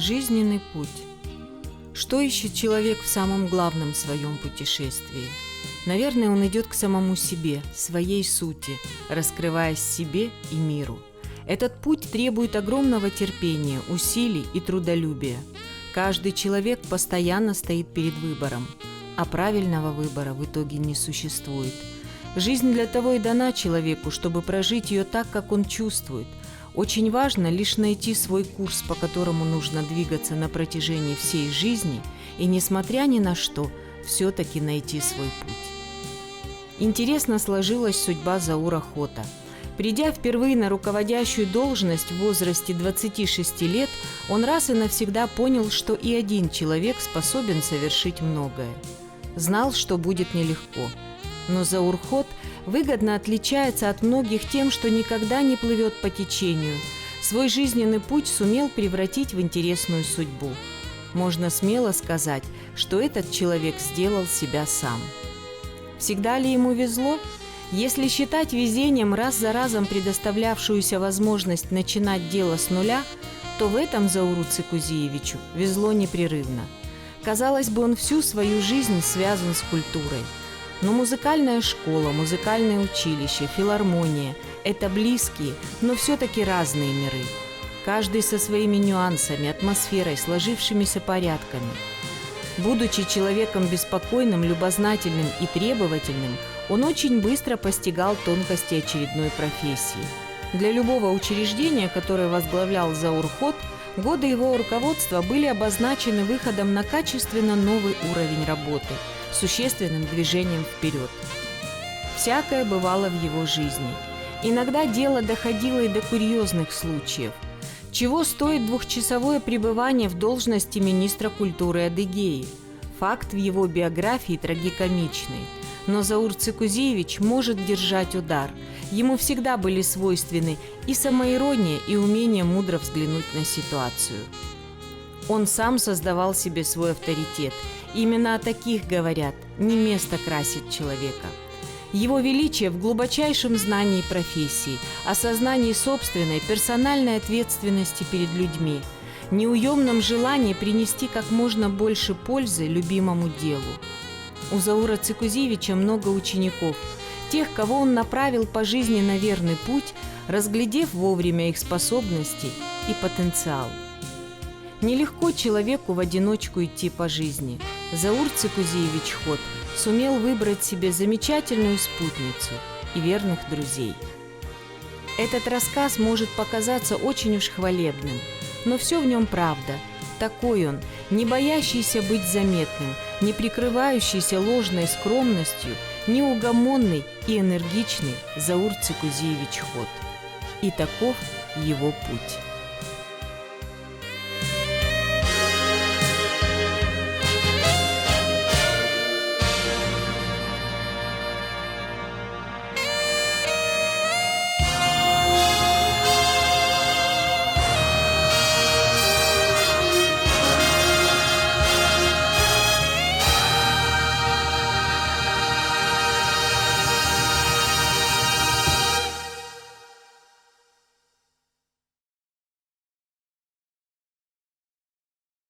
Жизненный путь. Что ищет человек в самом главном своем путешествии? Наверное, он идет к самому себе, своей сути, раскрываясь себе и миру. Этот путь требует огромного терпения, усилий и трудолюбия. Каждый человек постоянно стоит перед выбором, а правильного выбора в итоге не существует. Жизнь для того и дана человеку, чтобы прожить ее так, как он чувствует. Очень важно лишь найти свой курс, по которому нужно двигаться на протяжении всей жизни, и, несмотря ни на что, все-таки найти свой путь. Интересно сложилась судьба Заура Хота. Придя впервые на руководящую должность в возрасте 26 лет, он раз и навсегда понял, что и один человек способен совершить многое. Знал, что будет нелегко. Но Заур Хот выгодно отличается от многих тем, что никогда не плывет по течению. Свой жизненный путь сумел превратить в интересную судьбу. Можно смело сказать, что этот человек сделал себя сам. Всегда ли ему везло? Если считать везением раз за разом предоставлявшуюся возможность начинать дело с нуля, то в этом Зауру Цикузиевичу везло непрерывно. Казалось бы, он всю свою жизнь связан с культурой. Но музыкальная школа, музыкальное училище, филармония – это близкие, но все-таки разные миры. Каждый со своими нюансами, атмосферой, сложившимися порядками. Будучи человеком беспокойным, любознательным и требовательным, он очень быстро постигал тонкости очередной профессии. Для любого учреждения, которое возглавлял Заур Хот, годы его руководства были обозначены выходом на качественно новый уровень работы, существенным движением вперед. Всякое бывало в его жизни. Иногда дело доходило и до курьезных случаев. Чего стоит двухчасовое пребывание в должности министра культуры Адыгеи? Факт в его биографии трагикомичный. Но Заур Цикузиевич может держать удар. Ему всегда были свойственны и самоирония, и умение мудро взглянуть на ситуацию. Он сам создавал себе свой авторитет. Именно о таких говорят: не место красит человека. Его величие в глубочайшем знании профессии, осознании собственной персональной ответственности перед людьми, неуемном желании принести как можно больше пользы любимому делу. У Заура Цикузиевича много учеников, тех, кого он направил по жизни на верный путь, разглядев вовремя их способности и потенциал. Нелегко человеку в одиночку идти по жизни. Заур Цикузиевич Хот сумел выбрать себе замечательную спутницу и верных друзей. Этот рассказ может показаться очень уж хвалебным, но все в нем правда. Такой он, не боящийся быть заметным, не прикрывающийся ложной скромностью, неугомонный и энергичный Заур Цикузиевич Хот. И таков его путь.